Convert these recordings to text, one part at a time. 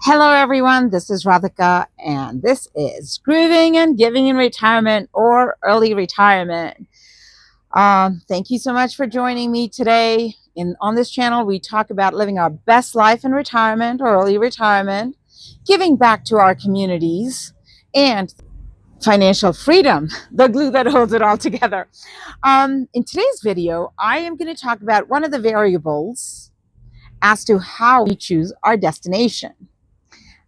Hello, everyone. This is Radhika, and this is Grooving and Giving in Retirement or Early Retirement. Thank you so much for joining me today. On this channel, we talk about living our best life in retirement or early retirement, giving back to our communities, and financial freedom, the glue that holds it all together. In today's video, I am going to talk about one of the variables as to how we choose our destination.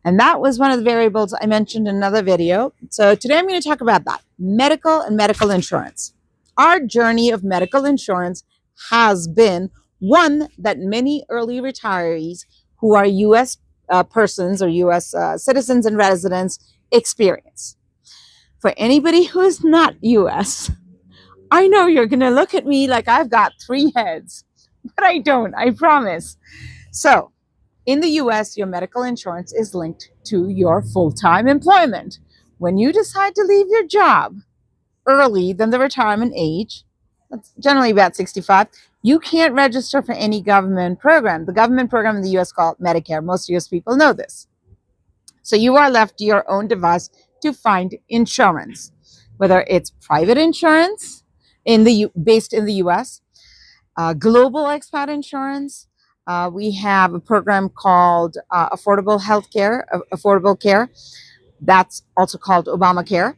And that was one of the variables I mentioned in another video. So today I'm going to talk about that, medical and medical insurance. Our journey of medical insurance has been one that many early retirees who are U.S. Persons or U.S. Citizens and residents experience. For anybody who is not U.S., I know you're going to look at me like I've got three heads, but I don't, I promise. So, in the US, your medical insurance is linked to your full-time employment. When you decide to leave your job early than the retirement age, that's generally about 65, you can't register for any government program. The government program in the US is called Medicare. Most US people know this. So you are left to your own device to find insurance, whether it's private insurance based in the US, global expat insurance. We have a program called Affordable Care. That's also called Obamacare.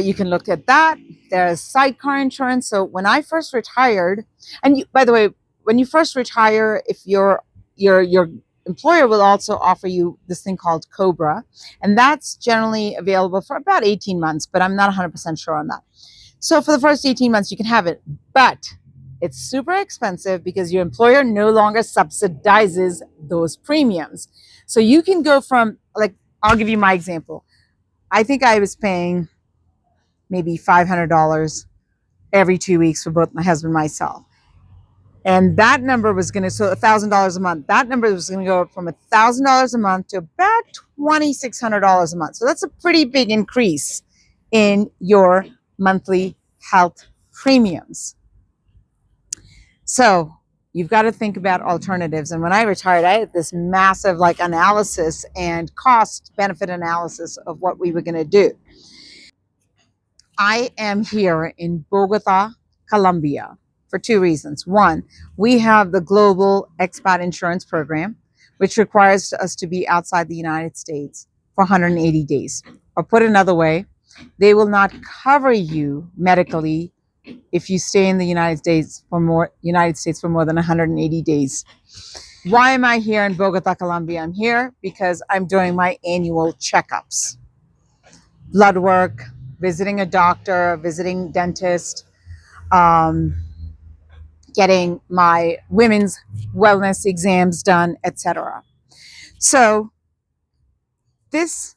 You can look at that. There's sidecar insurance. So when I first retired, by the way, when you first retire, if your employer will also offer you this thing called COBRA, and that's generally available for about 18 months, but I'm not 100% sure on that. So for the first 18 months, you can have it, but it's super expensive because your employer no longer subsidizes those premiums. So you can go from, like, I'll give you my example. I think I was paying maybe $500 every 2 weeks for both my husband and myself. And that number was going to, so $1,000 a month. That number was going to go from $1,000 a month to about $2,600 a month. So that's a pretty big increase in your monthly health premiums. So you've got to think about alternatives. And when I retired, I had this massive analysis and cost benefit analysis of what we were going to do. I am here in Bogota, Colombia for two reasons. One, we have the global expat insurance program, which requires us to be outside the United States for 180 days. Or put another way, they will not cover you medically if you stay in the United States for more than 180 days. Why am I here in Bogota, Colombia? I'm here because I'm doing my annual checkups. Blood work, visiting a doctor, visiting dentist, getting my women's wellness exams done, etc. So this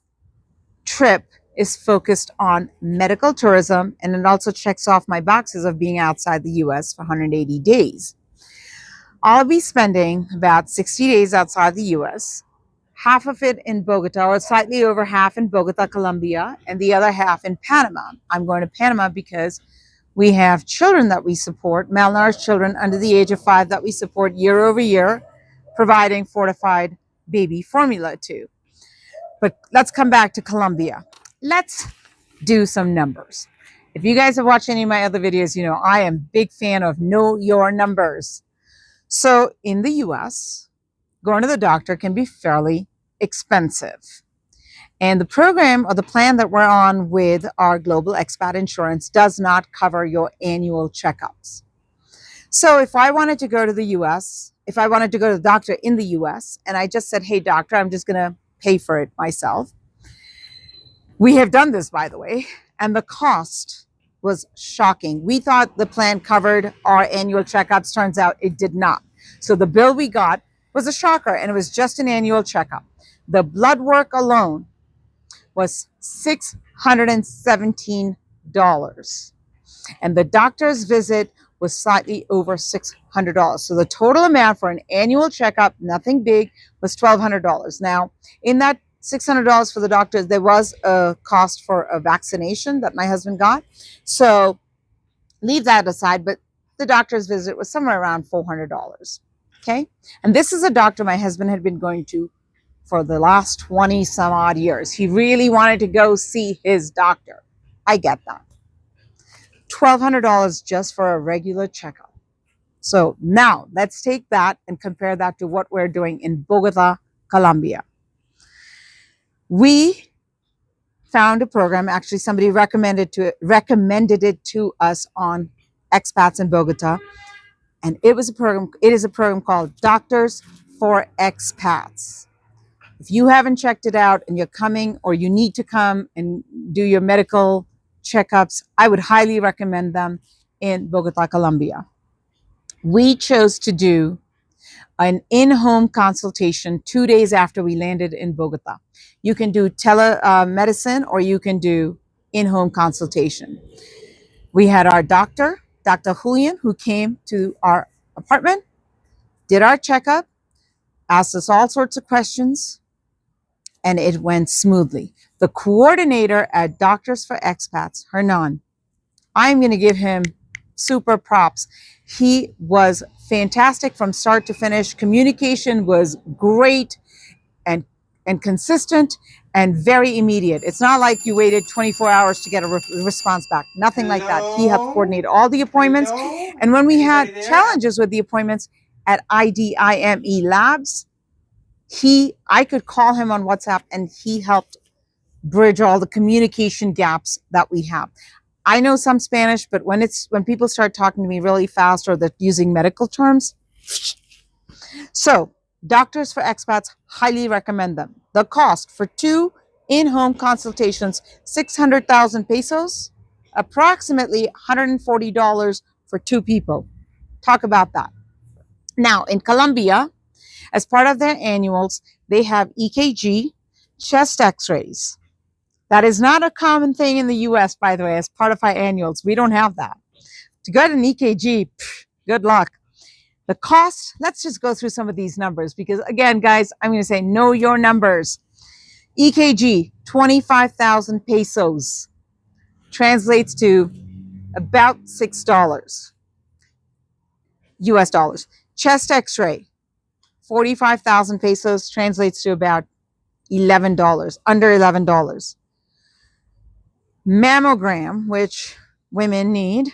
trip is focused on medical tourism, and it also checks off my boxes of being outside the US for 180 days. I'll be spending about 60 days outside the US, half of it in Bogota, or slightly over half in Bogota, Colombia, and the other half in Panama. I'm going to Panama because we have children that we support, malnourished children under the age of 5 that we support year over year, providing fortified baby formula to. But let's come back to Colombia. Let's do some numbers. If you guys have watched any of my other videos, you know I am a big fan of know your numbers. So in the US, going to the doctor can be fairly expensive. And the program or the plan that we're on with our global expat insurance does not cover your annual checkups. So if I wanted to go to the US, if I wanted to go to the doctor in the US, and I just said, hey, doctor, I'm just going to pay for it myself. We have done this, by the way, and the cost was shocking. We thought the plan covered our annual checkups. Turns out it did not. So the bill we got was a shocker, and it was just an annual checkup. The blood work alone was $617. And the doctor's visit was slightly over $600. So the total amount for an annual checkup, nothing big, was $1,200. Now, in that $600 for the doctor, there was a cost for a vaccination that my husband got. So leave that aside, but the doctor's visit was somewhere around $400. Okay. And this is a doctor my husband had been going to for the last 20 some odd years. He really wanted to go see his doctor. I get that. $1,200 just for a regular checkup. So now let's take that and compare that to what we're doing in Bogota, Colombia. We found a program, actually somebody recommended it to us on Expats in Bogota, and it is a program called Doctors for Expats. If you haven't checked it out and you're coming or you need to come and do your medical checkups, I would highly recommend them in Bogota, Colombia. We chose to do an in-home consultation 2 days after we landed in Bogota. You can do telemedicine or you can do in-home consultation. We had our doctor, Dr. Julian, who came to our apartment, did our checkup, asked us all sorts of questions, and it went smoothly. The coordinator at Doctors for Expats, Hernan, I'm going to give him super props. He was fantastic from start to finish. Communication was great and consistent and very immediate. It's not like you waited 24 hours to get a response back. Nothing like that. He helped coordinate all the appointments. And when we had challenges with the appointments at IDIME Labs, I could call him on WhatsApp and he helped bridge all the communication gaps that we have. I know some Spanish, but when people start talking to me really fast or they're using medical terms. So Doctors for Expats, highly recommend them. The cost for 2 in-home consultations, 600,000 pesos, approximately $140 for 2 people. Talk about that. Now, in Colombia, as part of their annuals, they have EKG, chest x-rays. That is not a common thing in the US, by the way, as part of our annuals. We don't have that. To get an EKG, good luck. The cost, let's just go through some of these numbers because, again, guys, I'm going to say know your numbers. EKG, 25,000 pesos, translates to about $6 US dollars. Chest x-ray, 45,000 pesos, translates to about $11, under $11. Mammogram, which women need,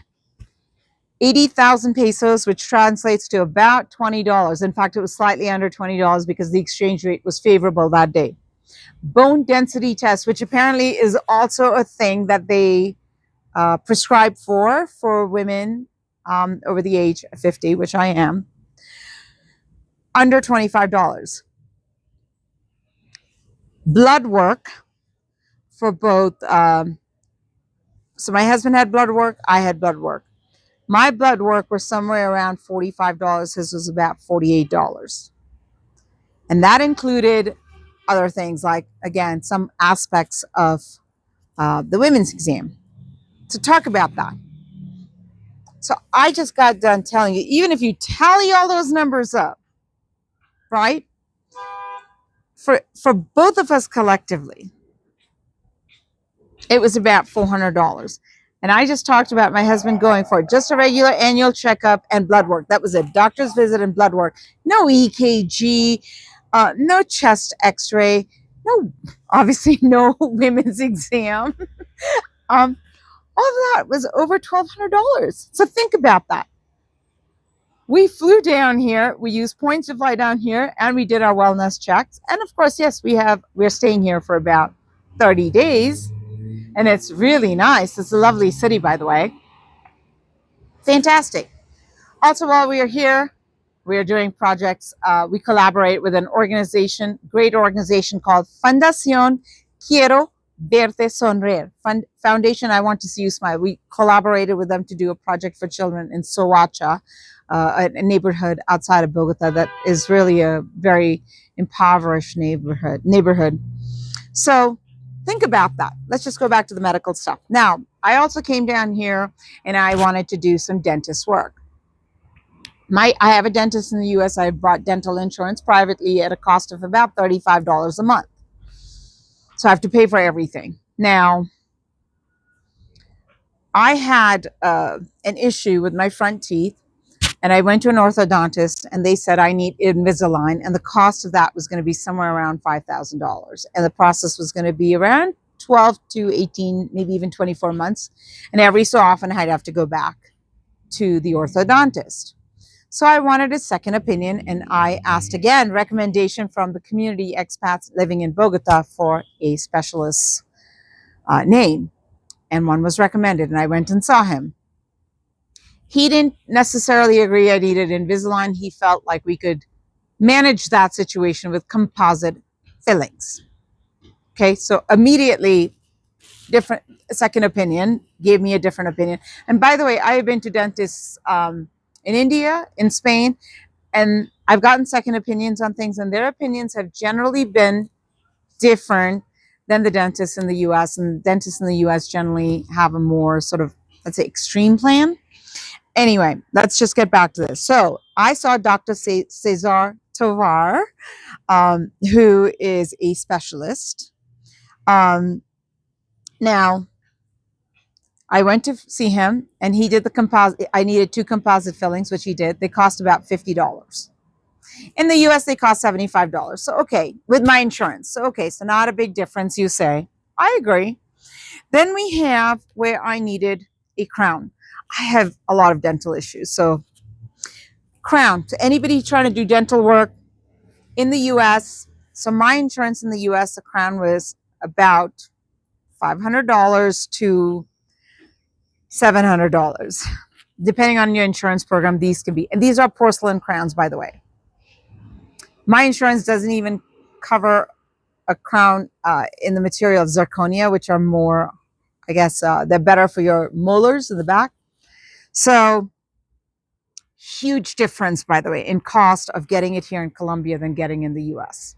80,000 pesos, which translates to about $20. In fact, it was slightly under $20 because the exchange rate was favorable that day. Bone density test, which apparently is also a thing that they prescribe for women over the age of 50, which I am, under $25. Blood work for both. So my husband had blood work, I had blood work. My blood work was somewhere around $45. His was about $48. And that included other things like, again, some aspects of the women's exam. So talk about that. So I just got done telling you, even if you tally all those numbers up, right? For both of us collectively, it was about $400. And I just talked about my husband going for just a regular annual checkup and blood work. That was a doctor's visit and blood work. No EKG, no chest x-ray, obviously no women's exam. All of that was over $1,200. So think about that. We flew down here, we used points to fly down here, and we did our wellness checks. And of course, yes, we're staying here for about 30 days. And it's really nice. It's a lovely city, by the way. Fantastic. Also, while we are here, we are doing projects. We collaborate with an organization, great organization called Fundación Quiero Verte Sonreír. Foundation, I Want to See You Smile. We collaborated with them to do a project for children in Soacha, a neighborhood outside of Bogota that is really a very impoverished neighborhood. So think about that. Let's just go back to the medical stuff. Now, I also came down here and I wanted to do some dentist work. I have a dentist in the US. I bought dental insurance privately at a cost of about $35 a month. So I have to pay for everything. Now, I had an issue with my front teeth, And I went to an orthodontist, and they said I need Invisalign, and the cost of that was going to be somewhere around $5,000. And the process was going to be around 12 to 18, maybe even 24 months. And every so often, I'd have to go back to the orthodontist. So I wanted a second opinion, and I asked again recommendation from the community expats living in Bogota for a specialist name. And one was recommended, and I went and saw him. He didn't necessarily agree I needed Invisalign. He felt like we could manage that situation with composite fillings. Okay, so immediately, different second opinion gave me a different opinion. And by the way, I have been to dentists in India, in Spain, and I've gotten second opinions on things, and their opinions have generally been different than the dentists in the US. And dentists in the US generally have a more sort of, let's say, extreme plan. Anyway, let's just get back to this. So I saw Dr. Cesar Tovar, who is a specialist. Now, I went to see him, and he did the composite. I needed 2 composite fillings, which he did. They cost about $50. In the US, they cost $75. So, okay, with my insurance. So, okay, so not a big difference, you say. I agree. Then we have where I needed a crown. I have a lot of dental issues. So, crown. To anybody trying to do dental work in the US, so my insurance in the US, the crown was about $500 to $700. Depending on your insurance program, these can be. And these are porcelain crowns, by the way. My insurance doesn't even cover a crown in the material of zirconia, which are more, I guess, they're better for your molars in the back. So, huge difference, by the way, in cost of getting it here in Colombia than getting in the US.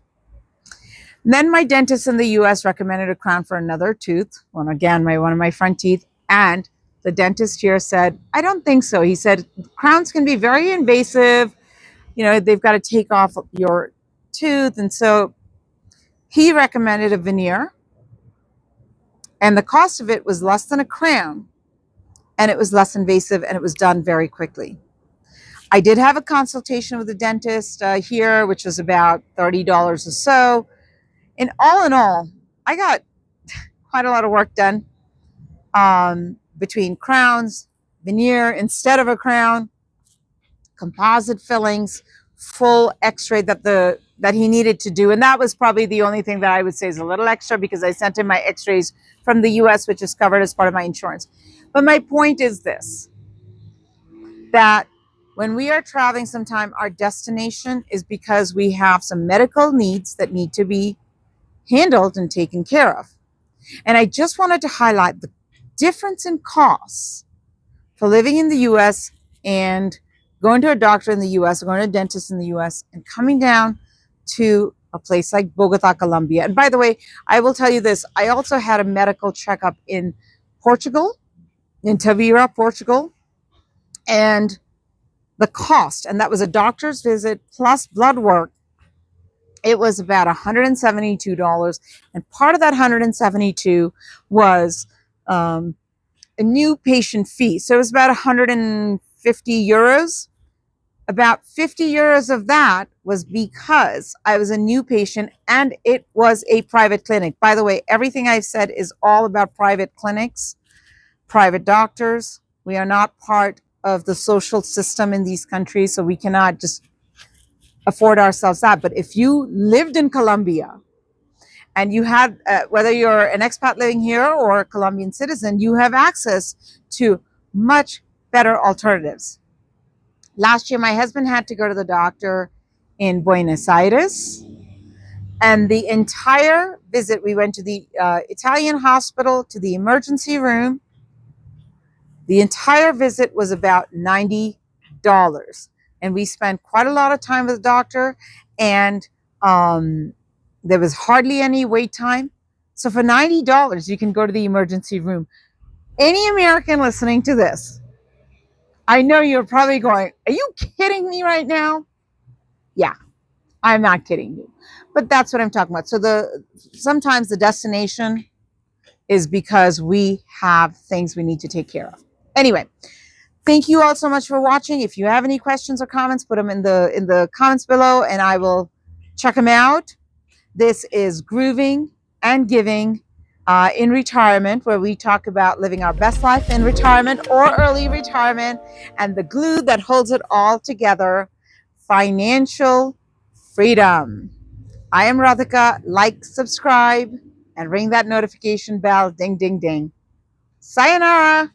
And then my dentist in the US recommended a crown for another tooth. Well, again, one of my front teeth. And the dentist here said, I don't think so. He said, crowns can be very invasive. You know, they've got to take off your tooth. And so he recommended a veneer. And the cost of it was less than a crown. And it was less invasive, and it was done very quickly. I did have a consultation with the dentist here, which was about $30 or so. And all in all, I got quite a lot of work done between crowns, veneer instead of a crown, composite fillings, full x-ray that he needed to do. And that was probably the only thing that I would say is a little extra, because I sent him my x-rays from the US, which is covered as part of my insurance. But my point is this, that when we are traveling sometime, our destination is because we have some medical needs that need to be handled and taken care of. And I just wanted to highlight the difference in costs for living in the US and going to a doctor in the US, or going to a dentist in the US, and coming down to a place like Bogota, Colombia. And by the way, I will tell you this, I also had a medical checkup in Portugal, in Tavira, Portugal, and the cost, and that was a doctor's visit plus blood work, it was about $172. And part of that $172 was a new patient fee. So it was about 150 euros. About 50 euros of that was because I was a new patient and it was a private clinic. By the way, everything I've said is all about private clinics, private doctors. We are not part of the social system in these countries, so we cannot just afford ourselves that. But if you lived in Colombia and you had, whether you're an expat living here or a Colombian citizen, you have access to much better alternatives. Last year, my husband had to go to the doctor in Buenos Aires, and the entire visit, we went to the Italian hospital, to the emergency room. The entire visit was about $90. And we spent quite a lot of time with the doctor, and there was hardly any wait time. So for $90, you can go to the emergency room. Any American listening to this, I know you're probably going, are you kidding me right now? Yeah, I'm not kidding you. But that's what I'm talking about. So sometimes the destination is because we have things we need to take care of. Anyway, Thank you all so much for watching. If you have any questions or comments, put them in the comments below and I will check them out. This is Grooving and Giving in Retirement, where we talk about living our best life in retirement or early retirement, and the glue that holds it all together, financial freedom. I am Radhika. Like, subscribe, and ring that notification bell. Ding, ding, ding. Sayonara.